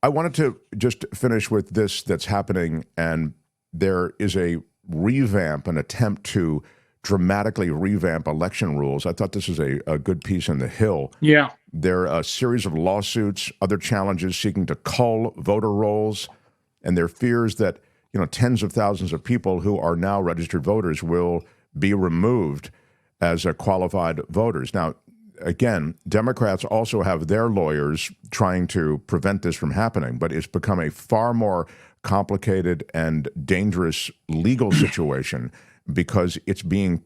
I wanted to just finish with this that's happening, and there is a revamp, an attempt to dramatically revamp election rules. I thought this was a good piece in the Hill. Yeah. There are a series of lawsuits, other challenges seeking to cull voter rolls, and there are fears that tens of thousands of people who are now registered voters will be removed as qualified voters. Now, again, Democrats also have their lawyers trying to prevent this from happening, but it's become a far more complicated and dangerous legal situation because it's being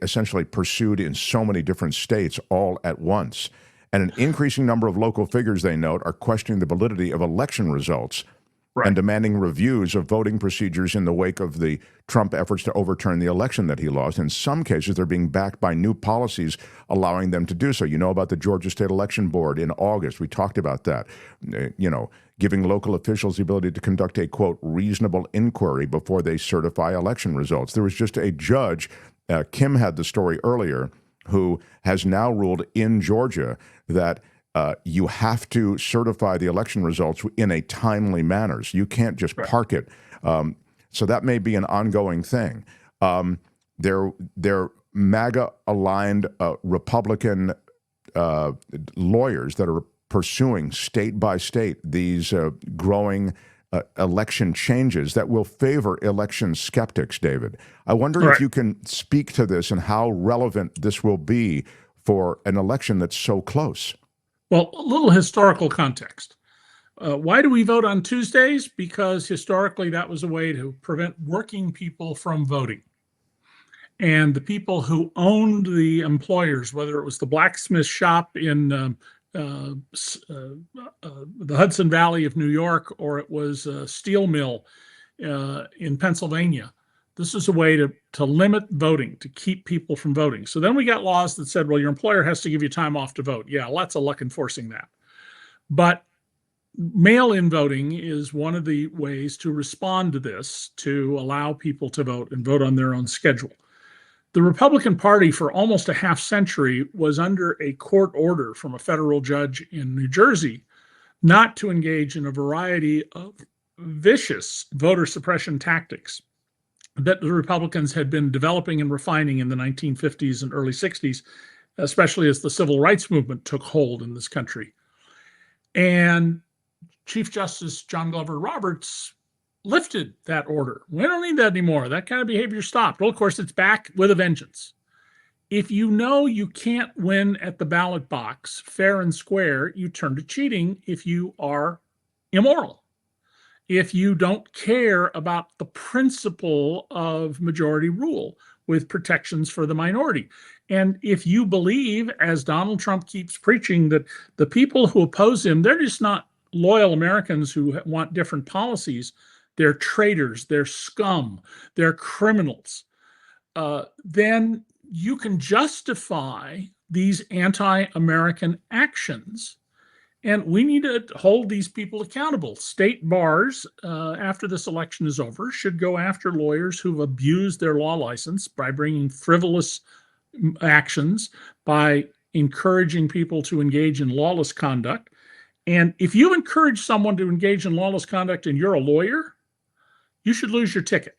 essentially pursued in so many different states all at once. And an increasing number of local figures, they note, are questioning the validity of election results and demanding reviews of voting procedures in the wake of the Trump efforts to overturn the election that he lost. In some cases, they're being backed by new policies allowing them to do so. You know about the Georgia State Election Board in August. We talked about that. Giving local officials the ability to conduct a, quote, reasonable inquiry before they certify election results. There was just a judge, Kim had the story earlier, who has now ruled in Georgia that you have to certify the election results in a timely manner. So you can't just park it. So that may be an ongoing thing. They're MAGA-aligned Republican lawyers that are pursuing state by state these growing election changes that will favor election skeptics, David. I wonder if you can speak to this and how relevant this will be for an election that's so close. Well, a little historical context. Why do we vote on Tuesdays? Because historically that was a way to prevent working people from voting. And the people who owned the employers, whether it was the blacksmith shop in the Hudson Valley of New York or it was a steel mill in Pennsylvania, this is a way to limit voting, to keep people from voting. So then we got laws that said, well, your employer has to give you time off to vote. Yeah, lots of luck enforcing that. But mail-in voting is one of the ways to respond to this, to allow people to vote and vote on their own schedule. The Republican Party for almost a half century was under a court order from a federal judge in New Jersey not to engage in a variety of vicious voter suppression tactics that the Republicans had been developing and refining in the 1950s and early 60s, especially as the civil rights movement took hold in this country. And Chief Justice John Glover Roberts lifted that order. We don't need that anymore. That kind of behavior stopped. Well, of course, it's back with a vengeance. If you know you can't win at the ballot box fair and square, you turn to cheating if you are immoral. If you don't care about the principle of majority rule with protections for the minority. And if you believe, as Donald Trump keeps preaching, that the people who oppose him, they're just not loyal Americans who want different policies. They're traitors, they're scum, they're criminals. Then you can justify these anti-American actions. And we need to hold these people accountable. State bars, after this election is over, should go after lawyers who've abused their law license by bringing frivolous actions, by encouraging people to engage in lawless conduct. And if you encourage someone to engage in lawless conduct and you're a lawyer, you should lose your ticket.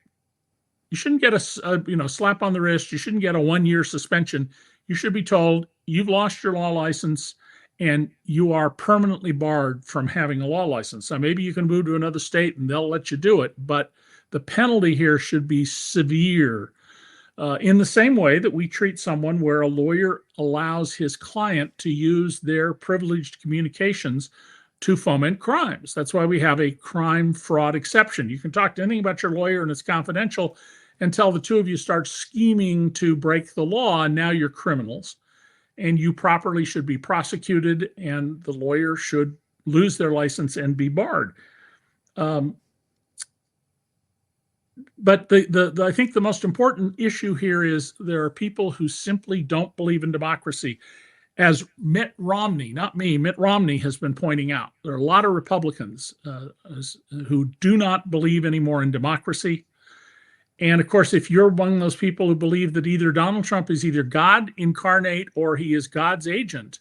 You shouldn't get a slap on the wrist. You shouldn't get a 1-year suspension. You should be told you've lost your law license and you are permanently barred from having a law license. Now, maybe you can move to another state and they'll let you do it, but the penalty here should be severe. In the same way that we treat someone where a lawyer allows his client to use their privileged communications to foment crimes. That's why we have a crime fraud exception. You can talk to anything about your lawyer and it's confidential until the two of you start scheming to break the law, and now you're criminals. And you properly should be prosecuted, and the lawyer should lose their license and be barred. But I think the most important issue here is there are people who simply don't believe in democracy. As Mitt Romney, not me, Mitt Romney has been pointing out, there are a lot of Republicans who do not believe anymore in democracy. And of course, if you're among those people who believe that either Donald Trump is either God incarnate or he is God's agent,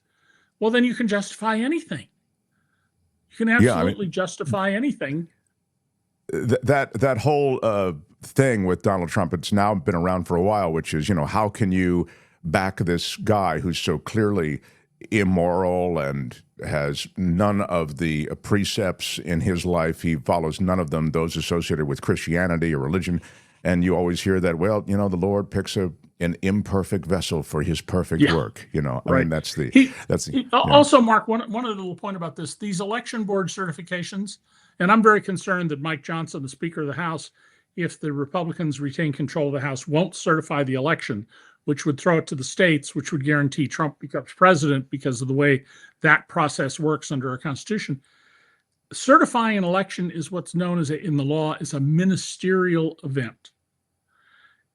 well, then you can justify anything. You can Yeah, I mean, absolutely justify anything. that whole thing with Donald Trump, it's now been around for a while, which is, how can you back this guy who's so clearly immoral and has none of the precepts in his life. He follows none of them, those associated with Christianity or religion. And you always hear that, well, the Lord picks an imperfect vessel for his perfect work. I Right. mean, that's the. Also, Mark, one other little point about this: these election board certifications, and I'm very concerned that Mike Johnson, the Speaker of the House, if the Republicans retain control of the House, won't certify the election, which would throw it to the states, which would guarantee Trump becomes president because of the way that process works under our Constitution. Certifying an election is what's known as in the law is a ministerial event.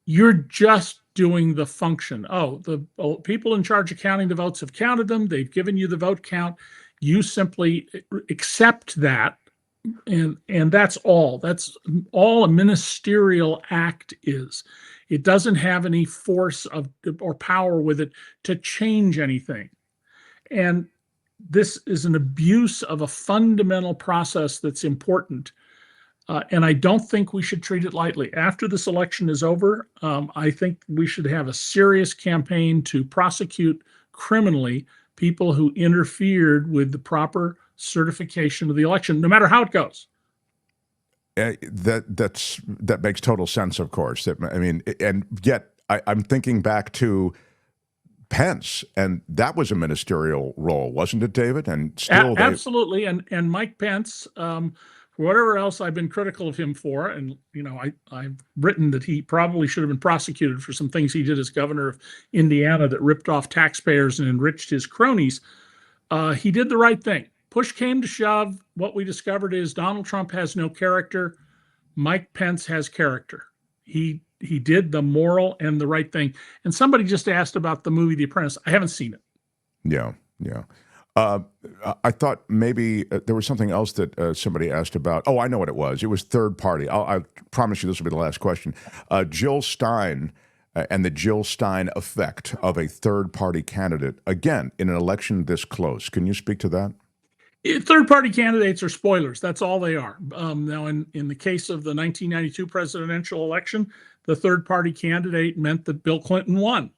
You're just doing the function. The people in charge of counting the votes have counted them. They've given you the vote count. You simply accept that, and that's all. That's all a ministerial act is. It doesn't have any force or power with it to change anything. And this is an abuse of a fundamental process that's important. And I don't think we should treat it lightly. After this election is over, I think we should have a serious campaign to prosecute criminally people who interfered with the proper certification of the election, no matter how it goes. That makes total sense, of course. And yet I'm thinking back to Pence, and that was a ministerial role, wasn't it, David? And still, absolutely. And Mike Pence, for whatever else I've been critical of him for, and I've written that he probably should have been prosecuted for some things he did as governor of Indiana that ripped off taxpayers and enriched his cronies. He did the right thing. Push came to shove. What we discovered is Donald Trump has no character. Mike Pence has character. He did the moral and the right thing. And somebody just asked about the movie The Apprentice. I haven't seen it. Yeah. I thought maybe there was something else that somebody asked about. Oh, I know what it was. It was third party. I promise you this will be the last question. Jill Stein and the Jill Stein effect of a third party candidate, again, in an election this close. Can you speak to that? Third party candidates are spoilers. That's all they are. Now, in the case of the 1992 presidential election, the third party candidate meant that Bill Clinton won.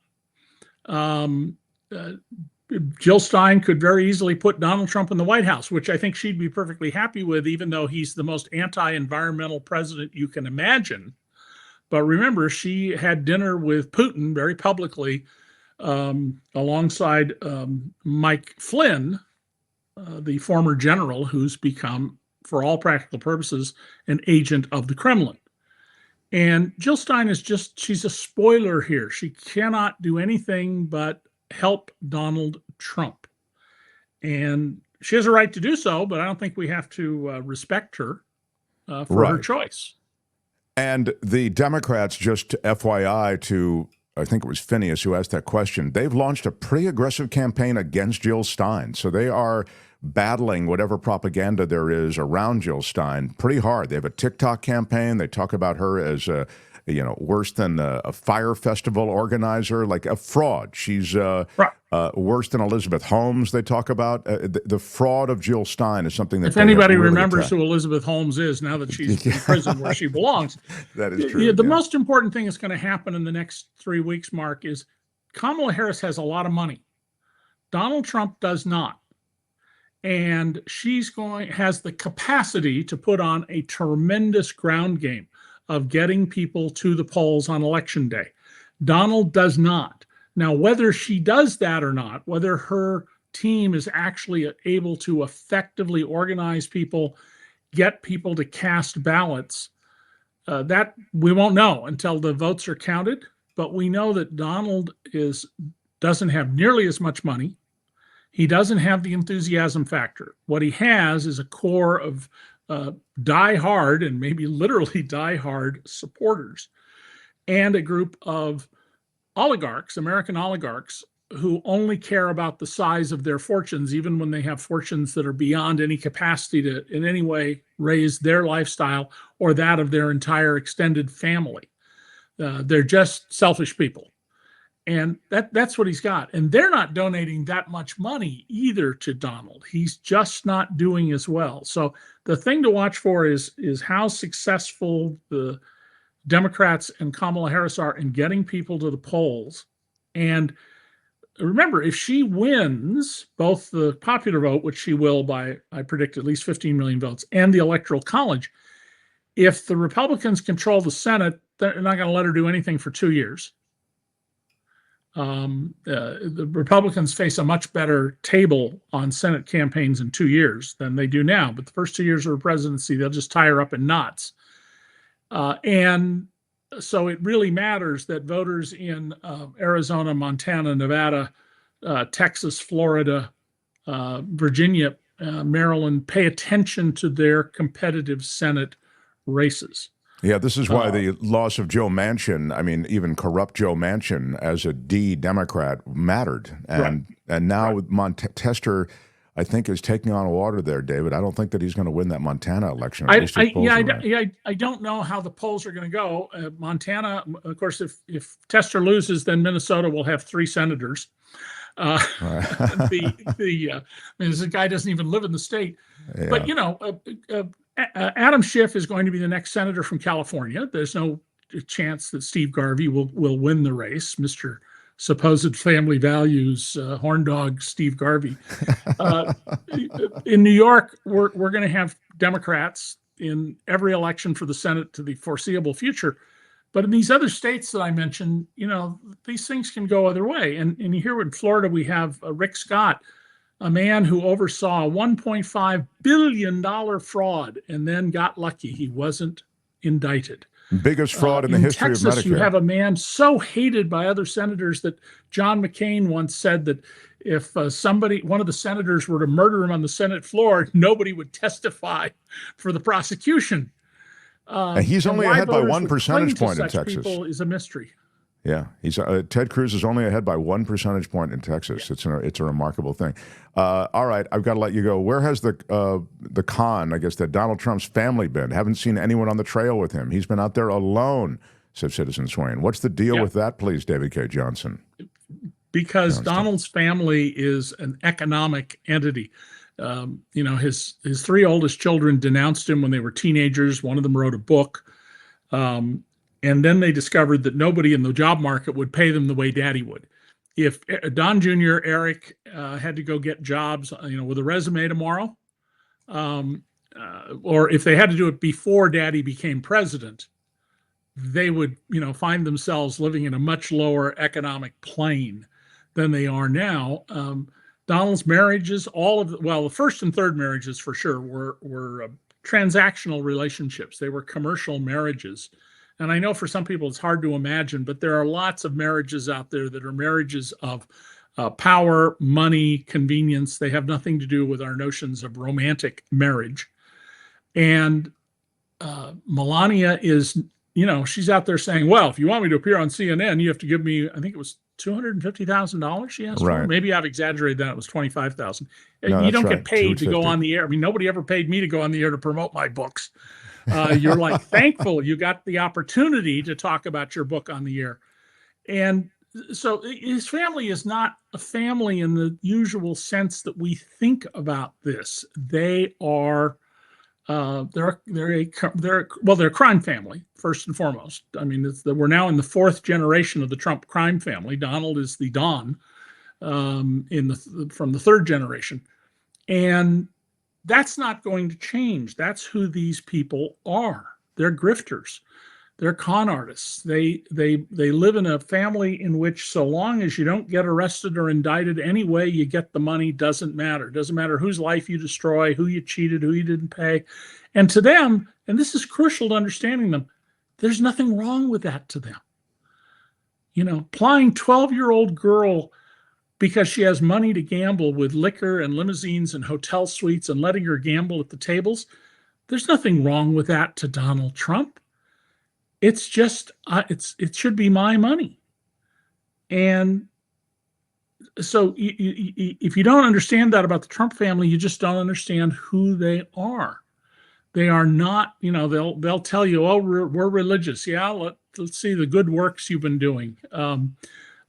Jill Stein could very easily put Donald Trump in the White House, which I think she'd be perfectly happy with, even though he's the most anti-environmental president you can imagine. But remember, she had dinner with Putin very publicly alongside Mike Flynn, the former general who's become, for all practical purposes, an agent of the Kremlin. And Jill Stein she's a spoiler here. She cannot do anything but help Donald Trump. And she has a right to do so, but I don't think we have to respect her for her choice. And the Democrats, just FYI to, I think it was Phineas who asked that question, they've launched a pretty aggressive campaign against Jill Stein. So they are battling whatever propaganda there is around Jill Stein pretty hard. They have a TikTok campaign. They talk about her as worse than a fire festival organizer, like a fraud. She's worse than Elizabeth Holmes. They talk about the fraud of Jill Stein is something that if anybody really remembers who Elizabeth Holmes is now that she's in prison where she belongs. That is true. The most important thing that's going to happen in the next 3 weeks, Mark, is Kamala Harris has a lot of money. Donald Trump does not. And has the capacity to put on a tremendous ground game of getting people to the polls on election day. Donald does not. Now, whether she does that or not, whether her team is actually able to effectively organize people, get people to cast ballots, that we won't know until the votes are counted. But we know that Donald doesn't have nearly as much money. He doesn't have the enthusiasm factor. What he has is a core of die-hard and maybe literally die-hard supporters, and a group of oligarchs, American oligarchs, who only care about the size of their fortunes, even when they have fortunes that are beyond any capacity to in any way raise their lifestyle or that of their entire extended family. They're just selfish people. And that's what he's got. And they're not donating that much money either to Donald. He's just not doing as well. So the thing to watch for is how successful the Democrats and Kamala Harris are in getting people to the polls. And remember, if she wins both the popular vote, which she will by, I predict, at least 15 million votes, and the Electoral College, if the Republicans control the Senate, they're not going to let her do anything for 2 years. The Republicans face a much better table on Senate campaigns in 2 years than they do now. But the first 2 years of her presidency, they'll just tie her up in knots. And so it really matters that voters in Arizona, Montana, Nevada, Texas, Florida, Virginia, Maryland pay attention to their competitive Senate races. Yeah, this is why the loss of Joe Manchin, I mean, even corrupt Joe Manchin as a D Democrat mattered. And now Tester, I think, is taking on water there, David. I don't think that he's going to win that Montana election. I don't know how the polls are going to go. Montana, of course, if Tester loses, then Minnesota will have 3 senators. This guy doesn't even live in the state. Yeah. But, Adam Schiff is going to be the next senator from California. There's no chance that Steve Garvey will win the race, Mr. Supposed family values, horn dog Steve Garvey. In New York, we're going to have Democrats in every election for the Senate to the foreseeable future. But in these other states that I mentioned, these things can go other way. And here in Florida, we have Rick Scott, a man who oversaw a $1.5 billion fraud and then got lucky. He wasn't indicted. Biggest fraud in the history Texas, of Medicare. You have a man so hated by other senators that John McCain once said that if one of the senators were to murder him on the Senate floor, nobody would testify for the prosecution. And he's only ahead by 1 percentage point in Texas. People is a mystery. Yeah, he's Ted Cruz is only ahead by 1 percentage point in Texas. Yeah. It's a remarkable thing. All right, I've got to let you go. Where has the con, I guess, that Donald Trump's family been? Haven't seen anyone on the trail with him. He's been out there alone, said Citizen Swain. What's the deal with that, please, David K. Johnson? Because Donald's family is an economic entity. His 3 oldest children denounced him when they were teenagers. One of them wrote a book. And then they discovered that nobody in the job market would pay them the way Daddy would. If Don Jr., Eric had to go get jobs, with a resume tomorrow, or if they had to do it before Daddy became president, they would, find themselves living in a much lower economic plane than they are now. Donald's marriages, the first and third marriages for sure were transactional relationships. They were commercial marriages. And I know for some people it's hard to imagine, but there are lots of marriages out there that are marriages of power, money, convenience. They have nothing to do with our notions of romantic marriage. And Melania is, she's out there saying, well, if you want me to appear on CNN, you have to give me, I think it was $250,000 she asked for. Maybe I've exaggerated that. It was $25,000. No, you don't get paid to go on the air. I mean, nobody ever paid me to go on the air to promote my books. You're like thankful you got the opportunity to talk about your book on the air. And so his family is not a family in the usual sense that we think about this. They are they're a crime family first and foremost. I mean, we're now in the 4th generation of the Trump crime family. Donald is the Don from the 3rd generation, and that's not going to change. That's who these people are. They're grifters. They're con artists. They live in a family in which, so long as you don't get arrested or indicted, any way you get the money doesn't matter. Doesn't matter whose life you destroy, who you cheated, who you didn't pay. And to them, and this is crucial to understanding them, there's nothing wrong with that to them. Plying 12-year-old girl because she has money to gamble with liquor and limousines and hotel suites and letting her gamble at the tables, there's nothing wrong with that to Donald Trump. It's just, it should be my money. And so if you don't understand that about the Trump family, you just don't understand who they are. They are not, they'll tell you, oh, we're religious. Yeah, let's see the good works you've been doing.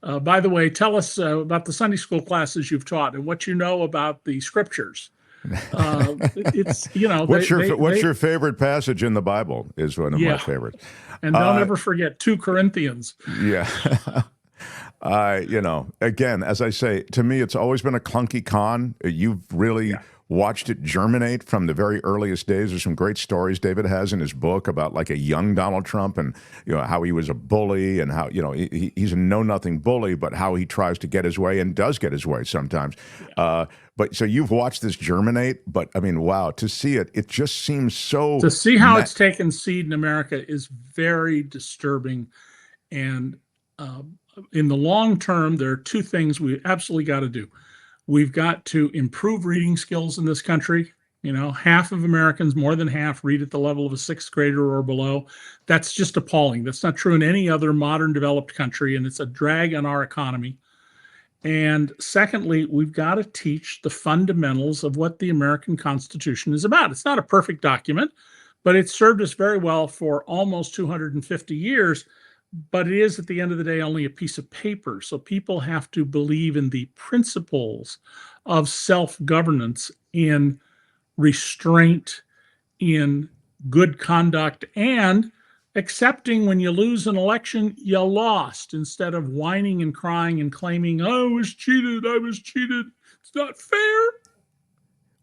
By the way, tell us about the Sunday school classes you've taught and what you know about the scriptures. It's, what's your favorite passage in the Bible? Is one of my favorites. And don't ever forget 2 Corinthians. Yeah. Again, as I say, to me, it's always been a clunky con. You've really watched it germinate from the very earliest days. There's some great stories David has in his book about like a young Donald Trump and, how he was a bully and how, he's a know-nothing bully, but how he tries to get his way and does get his way sometimes. But so you've watched this germinate, but I mean, wow, to see it, it just seems so... To see how it's taken seed in America is very disturbing. And in the long term, there are 2 things we absolutely got to do. We've got to improve reading skills in this country. Half of Americans, more than half, read at the level of a 6th grader or below. That's just appalling. That's not true in any other modern developed country, and it's a drag on our economy. And secondly, we've got to teach the fundamentals of what the American Constitution is about. It's not a perfect document, but it's served us very well for almost 250 years. But it is, at the end of the day, only a piece of paper. So people have to believe in the principles of self-governance, in restraint, in good conduct, and accepting when you lose an election, you lost, instead of whining and crying and claiming, I was cheated, it's not fair.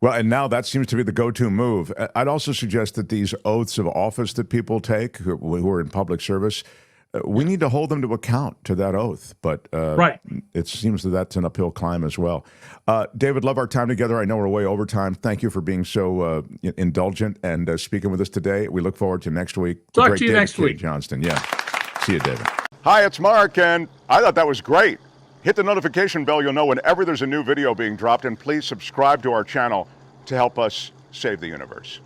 Well, and now that seems to be the go-to move. I'd also suggest that these oaths of office that people take who are in public service, we need to hold them to account to that oath, but it seems that that's an uphill climb as well. David, love our time together. I know we're way over time. Thank you for being so indulgent and speaking with us today. We look forward to next week. Talk to you next week. Johnston. Yeah. See you, David. Hi, it's Mark, and I thought that was great. Hit the notification bell. You'll know whenever there's a new video being dropped, and please subscribe to our channel to help us save the universe.